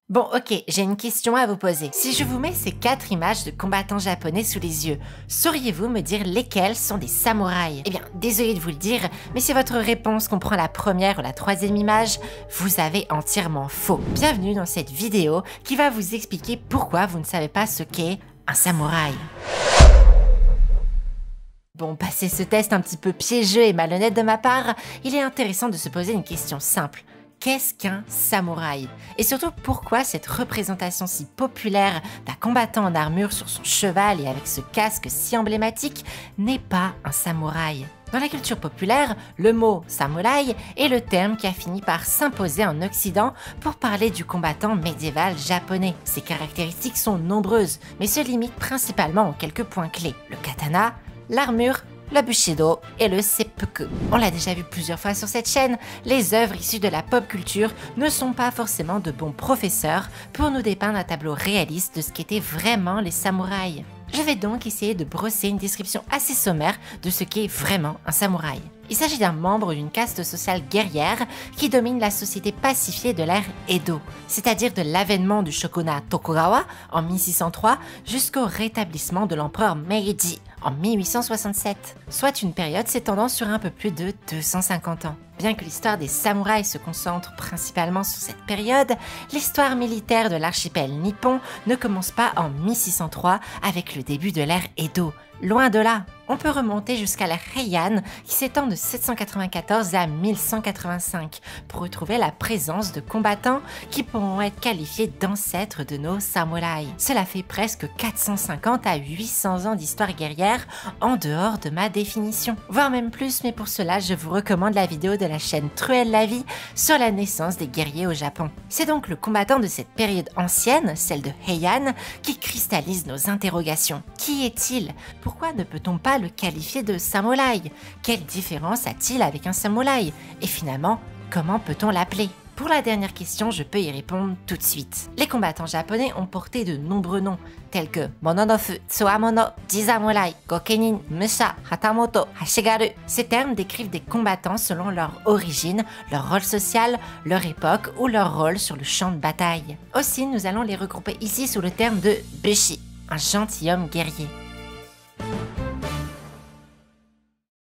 Bon, ok, j'ai une question à vous poser. Si je vous mets ces 4 images de combattants japonais sous les yeux, sauriez-vous me dire lesquels sont des samouraïs? Eh bien, désolé de vous le dire, mais si votre réponse comprend la première ou la troisième image, vous avez entièrement faux. Bienvenue dans cette vidéo qui va vous expliquer pourquoi vous ne savez pas ce qu'est un samouraï. Bon, passé ce test un petit peu piégeux et malhonnête de ma part, il est intéressant de se poser une question simple. Qu'est-ce qu'un samouraï? Et surtout, pourquoi cette représentation si populaire d'un combattant en armure sur son cheval et avec ce casque si emblématique n'est pas un samouraï? Dans la culture populaire, le mot samouraï est le terme qui a fini par s'imposer en Occident pour parler du combattant médiéval japonais. Ses caractéristiques sont nombreuses, mais se limitent principalement en quelques points clés. Le katana, l'armure, le bushido et le seppuku. On l'a déjà vu plusieurs fois sur cette chaîne, les œuvres issues de la pop culture ne sont pas forcément de bons professeurs pour nous dépeindre un tableau réaliste de ce qu'étaient vraiment les samouraïs. Je vais donc essayer de brosser une description assez sommaire de ce qu'est vraiment un samouraï. Il s'agit d'un membre d'une caste sociale guerrière qui domine la société pacifiée de l'ère Edo, c'est-à-dire de l'avènement du shogunat Tokugawa en 1603 jusqu'au rétablissement de l'empereur Meiji en 1867, soit une période s'étendant sur un peu plus de 250 ans. Bien que l'histoire des samouraïs se concentre principalement sur cette période, l'histoire militaire de l'archipel nippon ne commence pas en 1603 avec le début de l'ère Edo. Loin de là, on peut remonter jusqu'à l'ère Heian qui s'étend de 794 à 1185 pour retrouver la présence de combattants qui pourront être qualifiés d'ancêtres de nos samouraïs. Cela fait presque 450 à 800 ans d'histoire guerrière en dehors de ma définition. Voire même plus, mais pour cela je vous recommande la vidéo de la chaîne Truelle la vie sur la naissance des guerriers au Japon. C'est donc le combattant de cette période ancienne, celle de Heian, qui cristallise nos interrogations. Qui est-il? Pourquoi ne peut-on pas le qualifier de samouraï? Quelle différence a-t-il avec un samouraï? Et finalement, comment peut-on l'appeler? Pour la dernière question, je peux y répondre tout de suite. Les combattants japonais ont porté de nombreux noms, tels que Mononofu, Tsuwamono, Jisamurai, Gokenin, Musha, Hatamoto, Hashigaru. Ces termes décrivent des combattants selon leur origine, leur rôle social, leur époque ou leur rôle sur le champ de bataille. Aussi, nous allons les regrouper ici sous le terme de Bushi, un gentilhomme guerrier.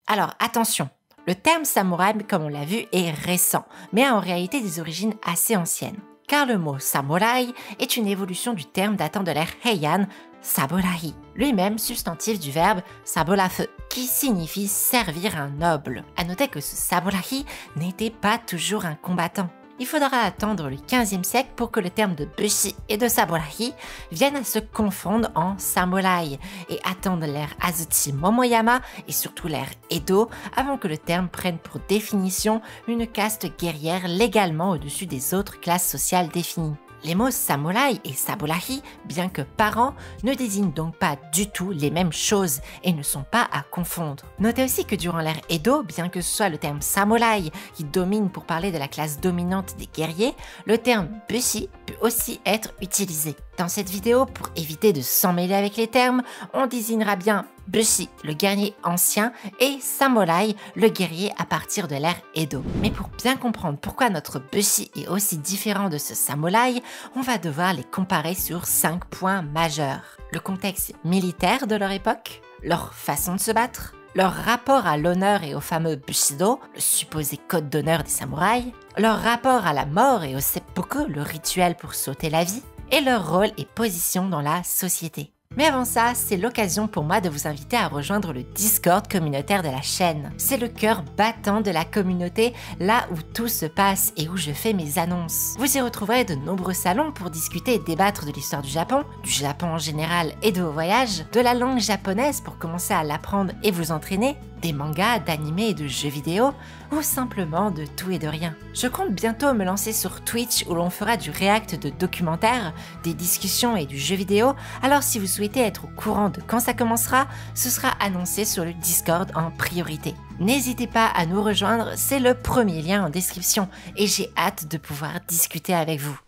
Alors attention, le terme samouraï, comme on l'a vu, est récent, mais a en réalité des origines assez anciennes. Car le mot samouraï est une évolution du terme datant de l'ère Heian, saburahi, lui-même substantif du verbe saburafu, qui signifie servir un noble. À noter que ce saburahi n'était pas toujours un combattant. Il faudra attendre le 15e siècle pour que le terme de bushi et de samouraï viennent à se confondre en samouraï et attendre l'ère Azuchi Momoyama et surtout l'ère Edo avant que le terme prenne pour définition une caste guerrière légalement au-dessus des autres classes sociales définies. Les mots samouraï et saburahi, bien que parents, ne désignent donc pas du tout les mêmes choses et ne sont pas à confondre. Notez aussi que durant l'ère Edo, bien que ce soit le terme samouraï qui domine pour parler de la classe dominante des guerriers, le terme bushi peut aussi être utilisé. Dans cette vidéo, pour éviter de s'emmêler avec les termes, on désignera bien Bushi, le guerrier ancien, et Samouraï, le guerrier à partir de l'ère Edo. Mais pour bien comprendre pourquoi notre Bushi est aussi différent de ce Samouraï, on va devoir les comparer sur 5 points majeurs. Le contexte militaire de leur époque, leur façon de se battre, leur rapport à l'honneur et au fameux Bushido, le supposé code d'honneur des samouraïs, leur rapport à la mort et au seppuku, le rituel pour sauter la vie, et leur rôle et position dans la société. Mais avant ça, c'est l'occasion pour moi de vous inviter à rejoindre le Discord communautaire de la chaîne. C'est le cœur battant de la communauté, là où tout se passe et où je fais mes annonces. Vous y retrouverez de nombreux salons pour discuter et débattre de l'histoire du Japon en général et de vos voyages, de la langue japonaise pour commencer à l'apprendre et vous entraîner, des mangas, d'animés et de jeux vidéo, ou simplement de tout et de rien. Je compte bientôt me lancer sur Twitch où l'on fera du react de documentaires, des discussions et du jeu vidéo, alors si vous souhaitez être au courant de quand ça commencera, ce sera annoncé sur le Discord en priorité. N'hésitez pas à nous rejoindre, c'est le premier lien en description et j'ai hâte de pouvoir discuter avec vous.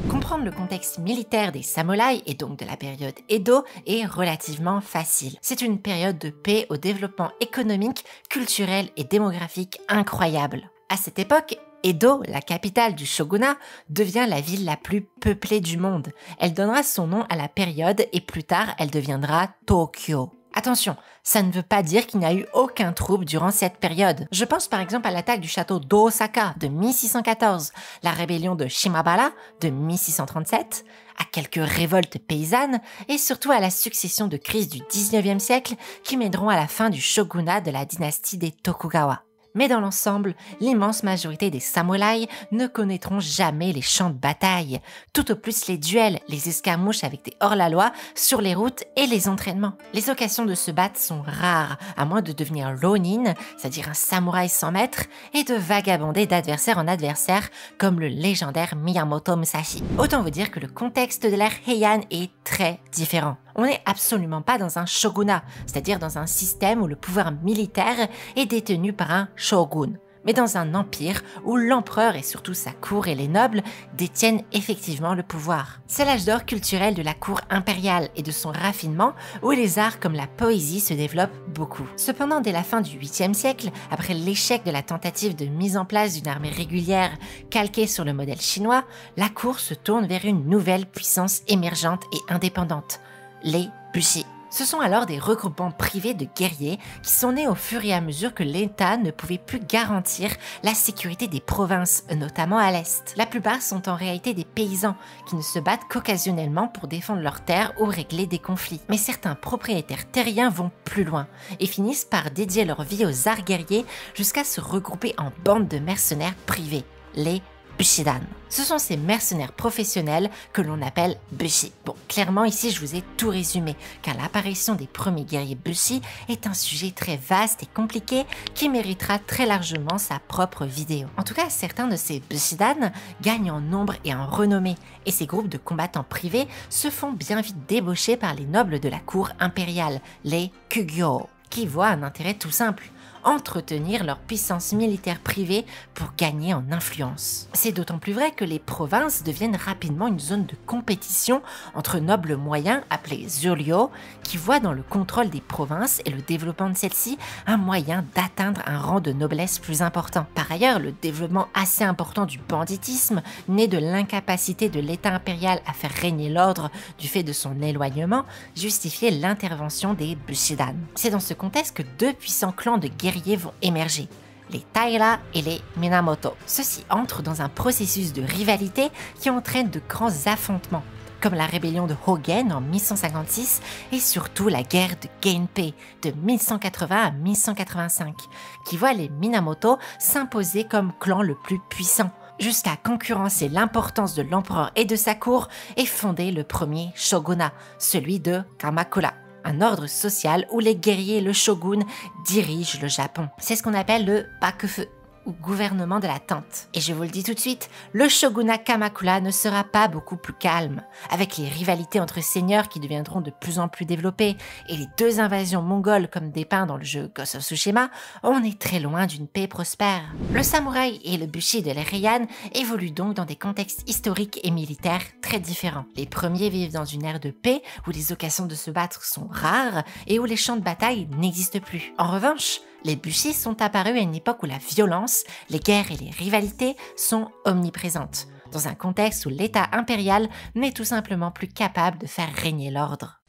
Comprendre le contexte militaire des samouraïs et donc de la période Edo est relativement facile. C'est une période de paix au développement économique, culturel et démographique incroyable. À cette époque, Edo, la capitale du shogunat, devient la ville la plus peuplée du monde. Elle donnera son nom à la période et plus tard, elle deviendra Tokyo. Attention, ça ne veut pas dire qu'il n'y a eu aucun trouble durant cette période. Je pense par exemple à l'attaque du château d'Osaka de 1614, la rébellion de Shimabara de 1637, à quelques révoltes paysannes et surtout à la succession de crises du 19e siècle qui mèneront à la fin du shogunat de la dynastie des Tokugawa. Mais dans l'ensemble, l'immense majorité des samouraïs ne connaîtront jamais les champs de bataille, tout au plus les duels, les escarmouches avec des hors-la-loi sur les routes et les entraînements. Les occasions de se battre sont rares, à moins de devenir ronin, c'est-à-dire un samouraï sans maître, et de vagabonder d'adversaire en adversaire, comme le légendaire Miyamoto Musashi. Autant vous dire que le contexte de l'ère Heian est très différent. On n'est absolument pas dans un shogunat, c'est-à-dire dans un système où le pouvoir militaire est détenu par un shogun, mais dans un empire où l'empereur et surtout sa cour et les nobles détiennent effectivement le pouvoir. C'est l'âge d'or culturel de la cour impériale et de son raffinement où les arts comme la poésie se développent beaucoup. Cependant, dès la fin du 8e siècle, après l'échec de la tentative de mise en place d'une armée régulière calquée sur le modèle chinois, la cour se tourne vers une nouvelle puissance émergente et indépendante, les bushi. Ce sont alors des regroupements privés de guerriers qui sont nés au fur et à mesure que l'État ne pouvait plus garantir la sécurité des provinces, notamment à l'Est. La plupart sont en réalité des paysans qui ne se battent qu'occasionnellement pour défendre leurs terres ou régler des conflits. Mais certains propriétaires terriens vont plus loin et finissent par dédier leur vie aux arts guerriers jusqu'à se regrouper en bandes de mercenaires privés, les Bushidan. Ce sont ces mercenaires professionnels que l'on appelle bushi. Bon, clairement ici je vous ai tout résumé, car l'apparition des premiers guerriers bushi est un sujet très vaste et compliqué qui méritera très largement sa propre vidéo. En tout cas, certains de ces Bushidan gagnent en nombre et en renommée, et ces groupes de combattants privés se font bien vite débaucher par les nobles de la cour impériale, les Kugyo, qui voient un intérêt tout simple: entretenir leur puissance militaire privée pour gagner en influence. C'est d'autant plus vrai que les provinces deviennent rapidement une zone de compétition entre nobles moyens appelés Zuryo, qui voient dans le contrôle des provinces et le développement de celles-ci un moyen d'atteindre un rang de noblesse plus important. Par ailleurs, le développement assez important du banditisme, né de l'incapacité de l'État impérial à faire régner l'ordre du fait de son éloignement, justifiait l'intervention des Bushidan. C'est dans ce contexte que deux puissants clans de guerriers vont émerger, les Taira et les Minamoto. Ceux-ci entrent dans un processus de rivalité qui entraîne de grands affrontements, comme la rébellion de Hogen en 1156 et surtout la guerre de Genpei de 1180 à 1185, qui voit les Minamoto s'imposer comme clan le plus puissant, jusqu'à concurrencer l'importance de l'empereur et de sa cour et fonder le premier shogunat, celui de Kamakura, un ordre social où les guerriers et le shogun dirigent le Japon. C'est ce qu'on appelle le bakufu, ou gouvernement de la tente. Et je vous le dis tout de suite, le shogunat Kamakura ne sera pas beaucoup plus calme. Avec les rivalités entre seigneurs qui deviendront de plus en plus développées et les deux invasions mongoles comme dépeint dans le jeu Ghost of Tsushima, on est très loin d'une paix prospère. Le samouraï et le bushi de l'ère Heian évoluent donc dans des contextes historiques et militaires très différents. Les premiers vivent dans une ère de paix où les occasions de se battre sont rares et où les champs de bataille n'existent plus. En revanche, les bushi sont apparus à une époque où la violence, les guerres et les rivalités sont omniprésentes, dans un contexte où l'État impérial n'est tout simplement plus capable de faire régner l'ordre.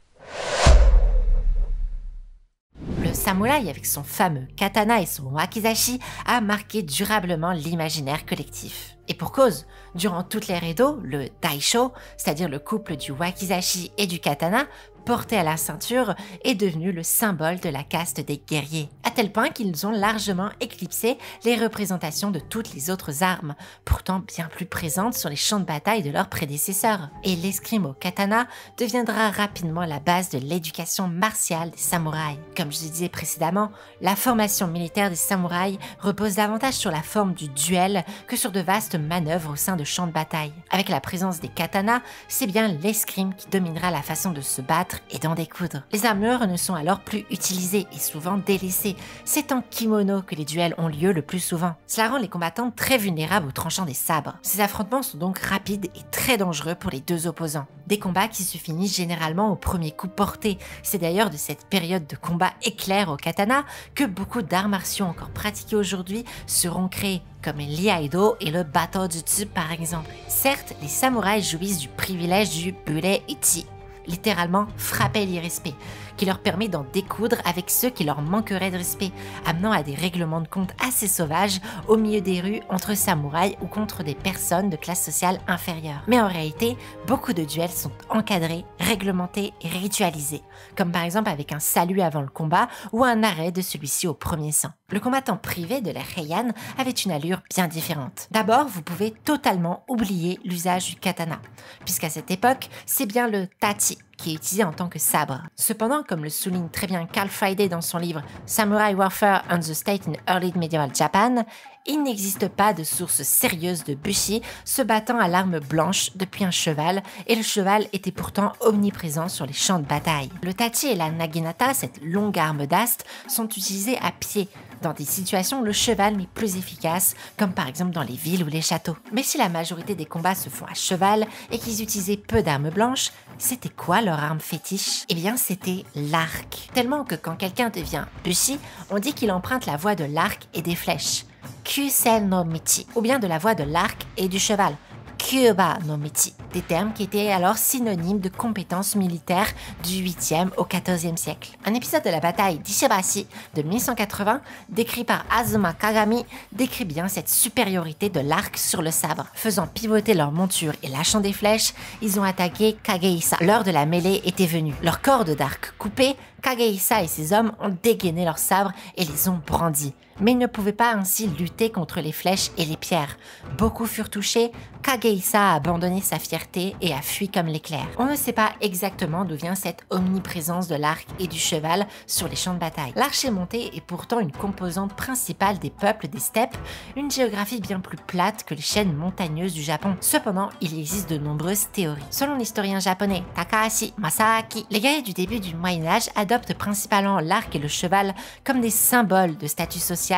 Le samouraï, avec son fameux katana et son wakizashi, a marqué durablement l'imaginaire collectif. Et pour cause, durant toute l'ère Edo, le daisho, c'est-à-dire le couple du wakizashi et du katana, porté à la ceinture, est devenu le symbole de la caste des guerriers, à tel point qu'ils ont largement éclipsé les représentations de toutes les autres armes, pourtant bien plus présentes sur les champs de bataille de leurs prédécesseurs. Et l'escrime au katana deviendra rapidement la base de l'éducation martiale des samouraïs. Comme je disais précédemment, la formation militaire des samouraïs repose davantage sur la forme du duel que sur de vastes manœuvres au sein de champs de bataille. Avec la présence des katanas, c'est bien l'escrime qui dominera la façon de se battre et d'en découdre. Les armures ne sont alors plus utilisées et souvent délaissées. C'est en kimono que les duels ont lieu le plus souvent. Cela rend les combattants très vulnérables au tranchant des sabres. Ces affrontements sont donc rapides et très dangereux pour les deux opposants. Des combats qui se finissent généralement au premier coup porté. C'est d'ailleurs de cette période de combat éclair au katana que beaucoup d'arts martiaux encore pratiqués aujourd'hui seront créés, comme l'iaido et le bato jutsu par exemple. Certes, les samouraïs jouissent du privilège du bure ichi, littéralement frapper l'irrespect, qui leur permet d'en découdre avec ceux qui leur manqueraient de respect, amenant à des règlements de compte assez sauvages au milieu des rues entre samouraïs ou contre des personnes de classe sociale inférieure. Mais en réalité, beaucoup de duels sont encadrés, réglementés et ritualisés, comme par exemple avec un salut avant le combat ou un arrêt de celui-ci au premier sang. Le combattant privé de l'ère Heian avait une allure bien différente. D'abord, vous pouvez totalement oublier l'usage du katana, puisqu'à cette époque, c'est bien le tachi qui est utilisé en tant que sabre. Cependant, comme le souligne très bien Carl Friday dans son livre Samurai Warfare and the State in Early Medieval Japan, il n'existe pas de source sérieuse de bushi se battant à l'arme blanche depuis un cheval, et le cheval était pourtant omniprésent sur les champs de bataille. Le tachi et la naginata, cette longue arme d'ast, sont utilisés à pied, dans des situations où le cheval n'est plus efficace, comme par exemple dans les villes ou les châteaux. Mais si la majorité des combats se font à cheval et qu'ils utilisaient peu d'armes blanches, c'était quoi leur arme fétiche? Eh bien, c'était l'arc. Tellement que quand quelqu'un devient bushi, on dit qu'il emprunte la voie de l'arc et des flèches. Kyusen no michi, ou bien de la voie de l'arc et du cheval. Kyuba no michi, des termes qui étaient alors synonymes de compétences militaires du 8e au 14e siècle. Un épisode de la bataille d'Ishibashi de 1180, décrit par Azuma Kagami, décrit bien cette supériorité de l'arc sur le sabre. Faisant pivoter leur monture et lâchant des flèches, ils ont attaqué Kagehisa. L'heure de la mêlée était venue. Leur corde d'arc coupée, Kagehisa et ses hommes ont dégainé leurs sabres et les ont brandis. Mais ils ne pouvaient pas ainsi lutter contre les flèches et les pierres. Beaucoup furent touchés, Kagehisa a abandonné sa fierté et a fui comme l'éclair. On ne sait pas exactement d'où vient cette omniprésence de l'arc et du cheval sur les champs de bataille. L'archer-monté est pourtant une composante principale des peuples des steppes, une géographie bien plus plate que les chaînes montagneuses du Japon. Cependant, il existe de nombreuses théories. Selon l'historien japonais Takahashi Masaaki, les guerriers du début du Moyen-Âge adoptent principalement l'arc et le cheval comme des symboles de statut social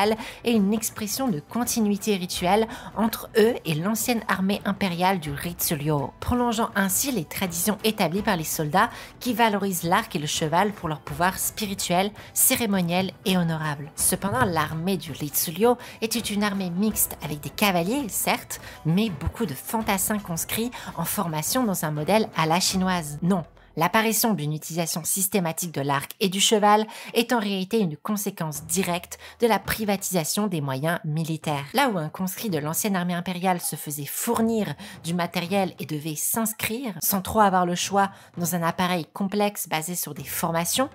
et une expression de continuité rituelle entre eux et l'ancienne armée impériale du Ritsuryo, prolongeant ainsi les traditions établies par les soldats qui valorisent l'arc et le cheval pour leur pouvoir spirituel, cérémoniel et honorable. Cependant, l'armée du Ritsuryo était une armée mixte avec des cavaliers, certes, mais beaucoup de fantassins conscrits en formation dans un modèle à la chinoise. Non. L'apparition d'une utilisation systématique de l'arc et du cheval est en réalité une conséquence directe de la privatisation des moyens militaires. Là où un conscrit de l'ancienne armée impériale se faisait fournir du matériel et devait s'inscrire, sans trop avoir le choix, dans un appareil complexe basé sur des formations,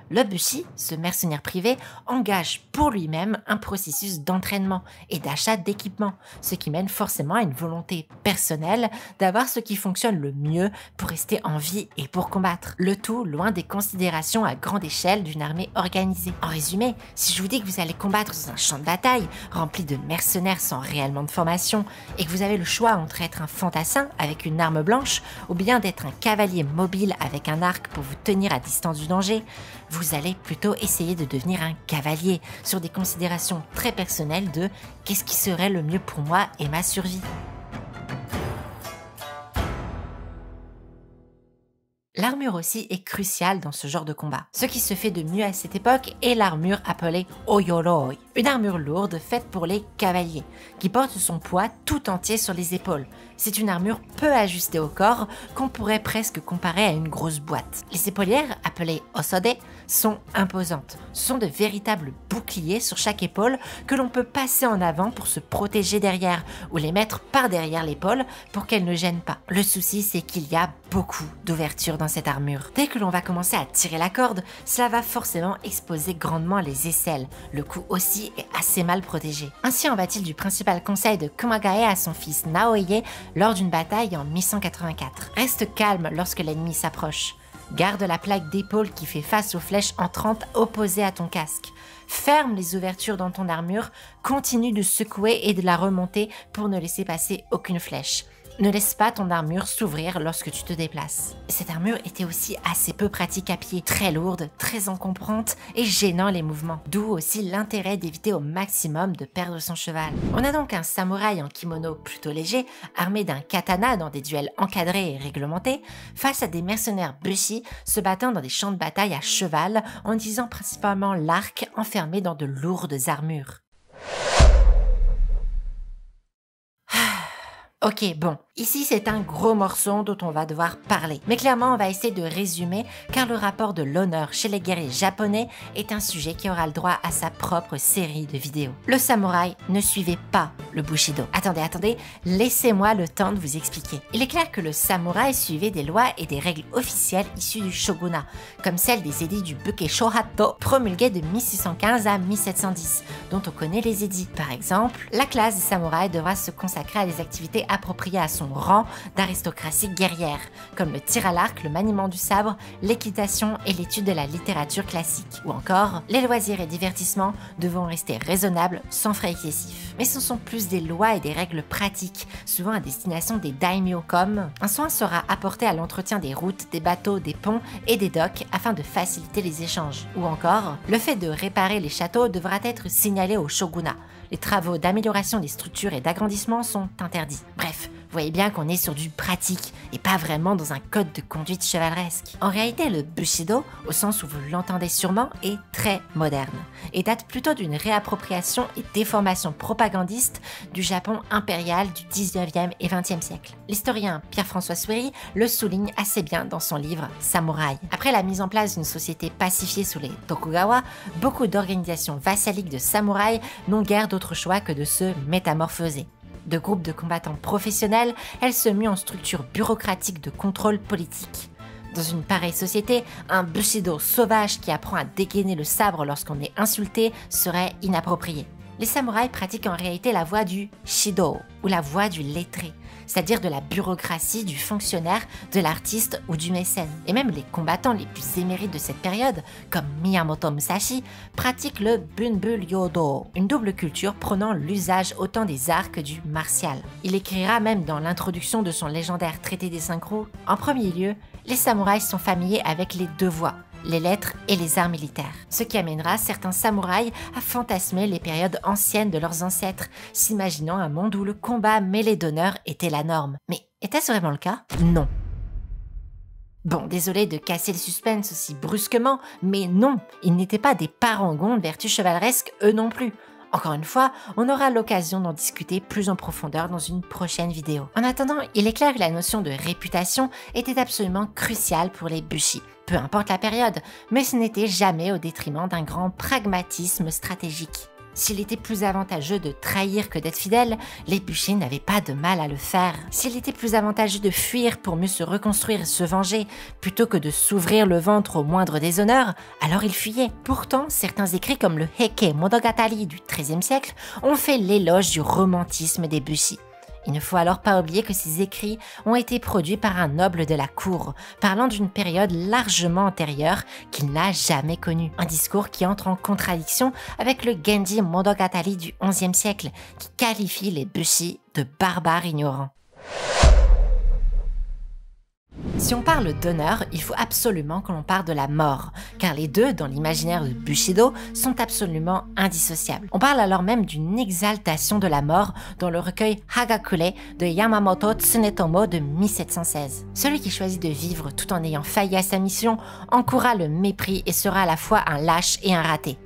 le bushi, ce mercenaire privé, engage pour lui-même un processus d'entraînement et d'achat d'équipement, ce qui mène forcément à une volonté personnelle d'avoir ce qui fonctionne le mieux pour rester en vie et pour combattre. Le tout loin des considérations à grande échelle d'une armée organisée. En résumé, si je vous dis que vous allez combattre dans un champ de bataille rempli de mercenaires sans réellement de formation et que vous avez le choix entre être un fantassin avec une arme blanche ou bien d'être un cavalier mobile avec un arc pour vous tenir à distance du danger, vous allez plutôt essayer de devenir un cavalier sur des considérations très personnelles de qu'est-ce qui serait le mieux pour moi et ma survie. L'armure aussi est cruciale dans ce genre de combat. Ce qui se fait de mieux à cette époque est l'armure appelée Oyoroi, une armure lourde faite pour les cavaliers, qui porte son poids tout entier sur les épaules. C'est une armure peu ajustée au corps qu'on pourrait presque comparer à une grosse boîte. Les épaulières, appelées osode, sont imposantes. Ce sont de véritables boucliers sur chaque épaule que l'on peut passer en avant pour se protéger derrière ou les mettre par derrière l'épaule pour qu'elles ne gênent pas. Le souci, c'est qu'il y a beaucoup d'ouvertures dans cette armure. Dès que l'on va commencer à tirer la corde, cela va forcément exposer grandement les aisselles. Le cou aussi est assez mal protégé. Ainsi en va-t-il du principal conseil de Kumagae à son fils Naoye lors d'une bataille en 1184. Reste calme lorsque l'ennemi s'approche. Garde la plaque d'épaule qui fait face aux flèches entrantes opposées à ton casque. Ferme les ouvertures dans ton armure, continue de secouer et de la remonter pour ne laisser passer aucune flèche. Ne laisse pas ton armure s'ouvrir lorsque tu te déplaces. Cette armure était aussi assez peu pratique à pied, très lourde, très encombrante et gênant les mouvements. D'où aussi l'intérêt d'éviter au maximum de perdre son cheval. On a donc un samouraï en kimono plutôt léger, armé d'un katana dans des duels encadrés et réglementés, face à des mercenaires bushi se battant dans des champs de bataille à cheval en utilisant principalement l'arc enfermé dans de lourdes armures. Ok, bon, ici c'est un gros morceau dont on va devoir parler. Mais clairement, on va essayer de résumer car le rapport de l'honneur chez les guerriers japonais est un sujet qui aura le droit à sa propre série de vidéos. Le samouraï ne suivait pas le Bushido. Attendez, laissez-moi le temps de vous expliquer. Il est clair que le samouraï suivait des lois et des règles officielles issues du shogunat, comme celle des édits du Bukesho Hatto, promulgués de 1615 à 1710, dont on connaît les édits. Par exemple, la classe des samouraïs devra se consacrer à des activités approprié à son rang d'aristocratie guerrière, comme le tir à l'arc, le maniement du sabre, l'équitation et l'étude de la littérature classique. Ou encore, les loisirs et divertissements devront rester raisonnables sans frais excessifs. Mais ce sont plus des lois et des règles pratiques, souvent à destination des daimyo, comme un soin sera apporté à l'entretien des routes, des bateaux, des ponts et des docks afin de faciliter les échanges. Ou encore, le fait de réparer les châteaux devra être signalé au shogunat. Les travaux d'amélioration des structures et d'agrandissement sont interdits. Bref, vous voyez bien qu'on est sur du pratique et pas vraiment dans un code de conduite chevaleresque. En réalité, le Bushido, au sens où vous l'entendez sûrement, est très moderne et date plutôt d'une réappropriation et déformation propagandiste du Japon impérial du 19e et 20e siècle. L'historien Pierre-François Souéry le souligne assez bien dans son livre Samouraï. Après la mise en place d'une société pacifiée sous les Tokugawa, beaucoup d'organisations vassaliques de samouraïs n'ont guère d'autre choix que de se métamorphoser. De groupes de combattants professionnels, elle se mue en structure bureaucratique de contrôle politique. Dans une pareille société, un Bushido sauvage qui apprend à dégainer le sabre lorsqu'on est insulté serait inapproprié. Les samouraïs pratiquent en réalité la voie du Shido, ou la voie du lettré, c'est-à-dire de la bureaucratie, du fonctionnaire, de l'artiste ou du mécène. Et même les combattants les plus émérites de cette période, comme Miyamoto Musashi, pratiquent le Bunbul-Yodo, une double culture prônant l'usage autant des arts que du martial. Il écrira même dans l'introduction de son légendaire traité des 5 roues, en premier lieu, les samouraïs sont familiers avec les deux voies, les lettres et les arts militaires. Ce qui amènera certains samouraïs à fantasmer les périodes anciennes de leurs ancêtres, s'imaginant un monde où le combat mêlé d'honneur était la norme. Mais était-ce vraiment le cas? Non. Bon, désolé de casser le suspense aussi brusquement, mais non, ils n'étaient pas des parangons de vertus chevaleresques eux non plus. Encore une fois, on aura l'occasion d'en discuter plus en profondeur dans une prochaine vidéo. En attendant, il est clair que la notion de réputation était absolument cruciale pour les Bushi, peu importe la période, mais ce n'était jamais au détriment d'un grand pragmatisme stratégique. S'il était plus avantageux de trahir que d'être fidèle, les Bushi n'avaient pas de mal à le faire. S'il était plus avantageux de fuir pour mieux se reconstruire et se venger, plutôt que de s'ouvrir le ventre au moindre déshonneur, alors ils fuyaient. Pourtant, certains écrits comme le Heike Monogatari du XIIIe siècle ont fait l'éloge du romantisme des Bushi. Il ne faut alors pas oublier que ces écrits ont été produits par un noble de la cour, parlant d'une période largement antérieure qu'il n'a jamais connue. Un discours qui entre en contradiction avec le Genji Monogatari du XIe siècle, qui qualifie les Bushi de barbares ignorants. Si on parle d'honneur, il faut absolument que l'on parle de la mort, car les deux, dans l'imaginaire de Bushido, sont absolument indissociables. On parle alors même d'une exaltation de la mort dans le recueil Hagakure de Yamamoto Tsunetomo de 1716. Celui qui choisit de vivre tout en ayant failli à sa mission encourra le mépris et sera à la fois un lâche et un raté.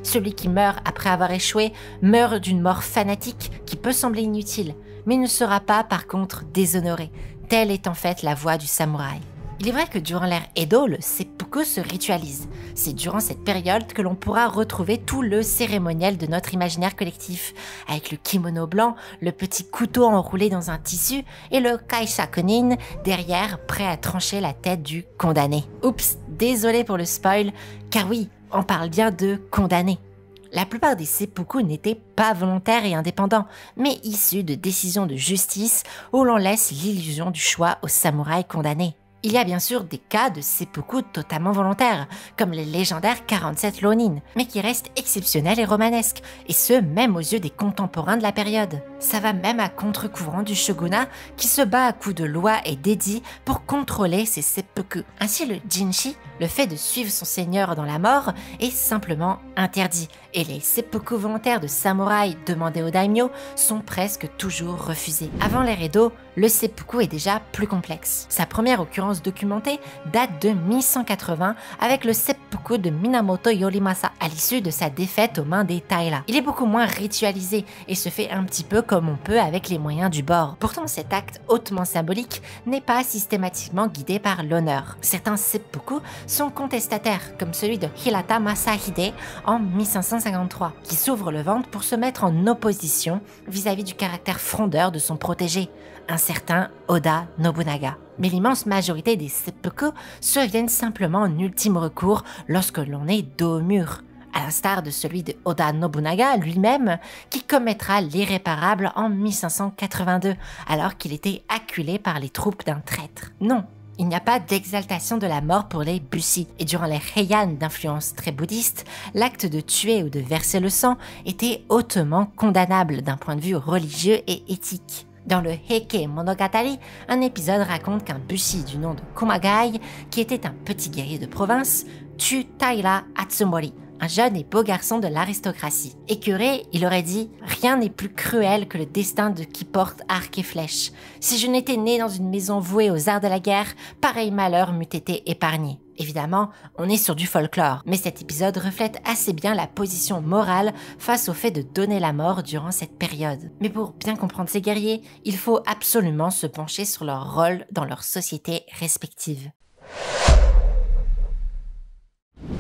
Celui qui meurt après avoir échoué meurt d'une mort fanatique qui peut sembler inutile, mais ne sera pas par contre déshonoré. Telle est en fait la voie du samouraï. Il est vrai que durant l'ère Edo, le seppuku se ritualise. C'est durant cette période que l'on pourra retrouver tout le cérémoniel de notre imaginaire collectif, avec le kimono blanc, le petit couteau enroulé dans un tissu et le kaishakunin derrière, prêt à trancher la tête du condamné. Oups, désolé pour le spoil, car oui, on parle bien de condamné. La plupart des seppuku n'étaient pas volontaires et indépendants, mais issus de décisions de justice où l'on laisse l'illusion du choix aux samouraïs condamnés. Il y a bien sûr des cas de seppuku totalement volontaires, comme les légendaires 47 Ronin, mais qui restent exceptionnels et romanesques, et ce même aux yeux des contemporains de la période. Ça va même à contre-courant du shogunat qui se bat à coups de lois et d'édits pour contrôler ses seppuku. Ainsi, le jinshi, le fait de suivre son seigneur dans la mort, est simplement interdit et les seppuku volontaires de samouraïs demandés au daimyo sont presque toujours refusés. Avant l'ère Edo, le seppuku est déjà plus complexe. Sa première occurrence documentée date de 1180 avec le seppuku de Minamoto Yorimasa à l'issue de sa défaite aux mains des Taira. Il est beaucoup moins ritualisé et se fait un petit peu comme on peut avec les moyens du bord. Pourtant, cet acte hautement symbolique n'est pas systématiquement guidé par l'honneur. Certains seppuku sont contestataires, comme celui de Hirata Masahide en 1553, qui s'ouvre le ventre pour se mettre en opposition vis-à-vis du caractère frondeur de son protégé, un certain Oda Nobunaga. Mais l'immense majorité des seppuku surviennent simplement en ultime recours lorsque l'on est dos au mur, à l'instar de celui de Oda Nobunaga lui-même, qui commettra l'irréparable en 1582, alors qu'il était acculé par les troupes d'un traître. Non, il n'y a pas d'exaltation de la mort pour les Bushi, et durant les Heian d'influence très bouddhiste, l'acte de tuer ou de verser le sang était hautement condamnable d'un point de vue religieux et éthique. Dans le Heike Monogatari, un épisode raconte qu'un Bushi du nom de Kumagai, qui était un petit guerrier de province, tue Taira Atsumori, un jeune et beau garçon de l'aristocratie. Écœuré, il aurait dit « Rien n'est plus cruel que le destin de qui porte arc et flèche. Si je n'étais né dans une maison vouée aux arts de la guerre, pareil malheur m'eût été épargné. » Évidemment, on est sur du folklore, mais cet épisode reflète assez bien la position morale face au fait de donner la mort durant cette période. Mais pour bien comprendre ces guerriers, il faut absolument se pencher sur leur rôle dans leur société respective.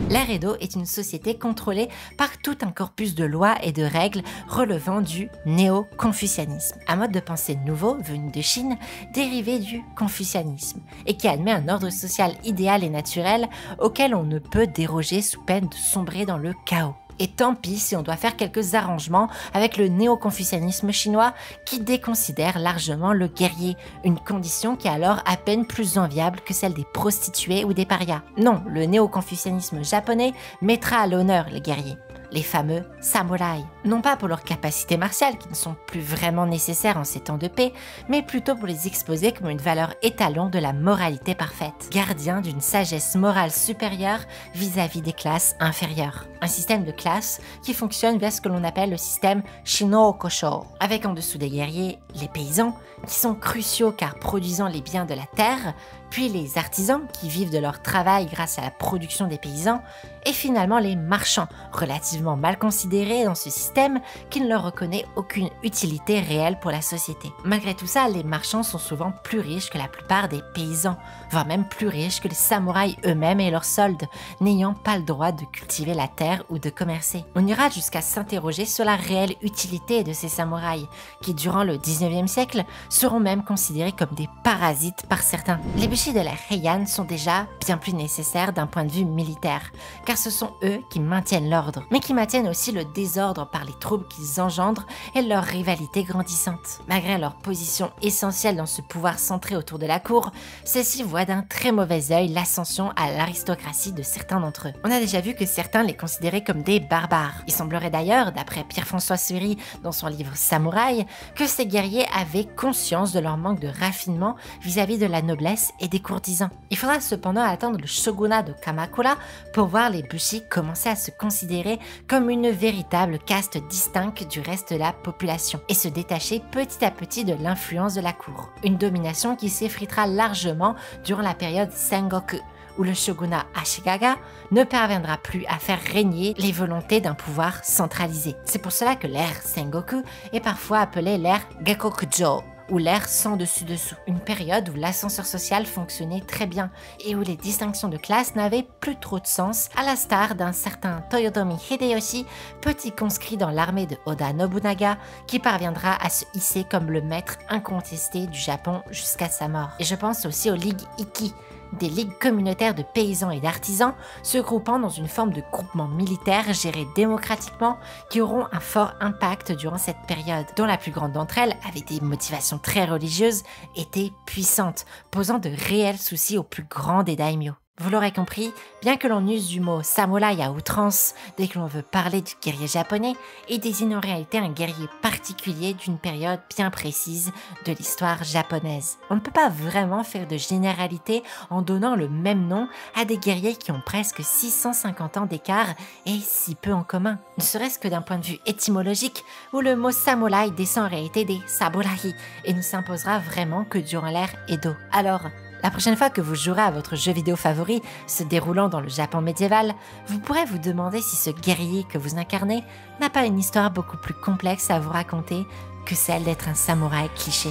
L'ère Edo est une société contrôlée par tout un corpus de lois et de règles relevant du néo-confucianisme, un mode de pensée nouveau venu de Chine, dérivé du confucianisme, et qui admet un ordre social idéal et naturel auquel on ne peut déroger sous peine de sombrer dans le chaos. Et tant pis si on doit faire quelques arrangements avec le néo-confucianisme chinois qui déconsidère largement le guerrier, une condition qui est alors à peine plus enviable que celle des prostituées ou des parias. Non, le néo-confucianisme japonais mettra à l'honneur les guerriers, les fameux samouraïs. Non pas pour leurs capacités martiales qui ne sont plus vraiment nécessaires en ces temps de paix, mais plutôt pour les exposer comme une valeur étalon de la moralité parfaite, gardien d'une sagesse morale supérieure vis-à-vis des classes inférieures. Un système de classes qui fonctionne via ce que l'on appelle le système Shinokosho, avec en dessous des guerriers les paysans, qui sont cruciaux car produisant les biens de la terre, puis les artisans qui vivent de leur travail grâce à la production des paysans, et finalement les marchands, relativement mal considérés dans ce système qui ne leur reconnaît aucune utilité réelle pour la société. Malgré tout ça, les marchands sont souvent plus riches que la plupart des paysans, voire même plus riches que les samouraïs eux-mêmes et leurs soldes, n'ayant pas le droit de cultiver la terre ou de commercer. On ira jusqu'à s'interroger sur la réelle utilité de ces samouraïs, qui durant le 19e siècle seront même considérés comme des parasites par certains. Les bushi de la Heian sont déjà bien plus nécessaires d'un point de vue militaire, car ce sont eux qui maintiennent l'ordre, mais qui maintiennent aussi le désordre par les troubles qu'ils engendrent et leur rivalité grandissante. Malgré leur position essentielle dans ce pouvoir centré autour de la cour, ceux-ci voient d'un très mauvais œil l'ascension à l'aristocratie de certains d'entre eux. On a déjà vu que certains les considéraient comme des barbares. Il semblerait d'ailleurs, d'après Pierre-François Sury dans son livre Samouraï, que ces guerriers avaient conscience de leur manque de raffinement vis-à-vis de la noblesse et des courtisans. Il faudra cependant attendre le shogunat de Kamakura pour voir les bushi commencer à se considérer comme une véritable caste distincte du reste de la population et se détacher petit à petit de l'influence de la cour. Une domination qui s'effritera largement durant la période Sengoku, où le shogunat Ashikaga ne parviendra plus à faire régner les volontés d'un pouvoir centralisé. C'est pour cela que l'ère Sengoku est parfois appelée l'ère Gakokujo, ou l'ère sans dessus-dessous, une période où l'ascenseur social fonctionnait très bien et où les distinctions de classe n'avaient plus trop de sens, à l'instar d'un certain Toyotomi Hideyoshi, petit conscrit dans l'armée de Oda Nobunaga, qui parviendra à se hisser comme le maître incontesté du Japon jusqu'à sa mort. Et je pense aussi aux ligues Ikki, des ligues communautaires de paysans et d'artisans se groupant dans une forme de groupement militaire géré démocratiquement qui auront un fort impact durant cette période, dont la plus grande d'entre elles, avec des motivations très religieuses, était puissante, posant de réels soucis aux plus grands des daimyo. Vous l'aurez compris, bien que l'on use du mot samouraï à outrance dès que l'on veut parler du guerrier japonais, il désigne en réalité un guerrier particulier d'une période bien précise de l'histoire japonaise. On ne peut pas vraiment faire de généralité en donnant le même nom à des guerriers qui ont presque 650 ans d'écart et si peu en commun. Ne serait-ce que d'un point de vue étymologique, où le mot samouraï descend en réalité des samurai et ne s'imposera vraiment que durant l'ère Edo. Alors, la prochaine fois que vous jouerez à votre jeu vidéo favori se déroulant dans le Japon médiéval, vous pourrez vous demander si ce guerrier que vous incarnez n'a pas une histoire beaucoup plus complexe à vous raconter que celle d'être un samouraï cliché.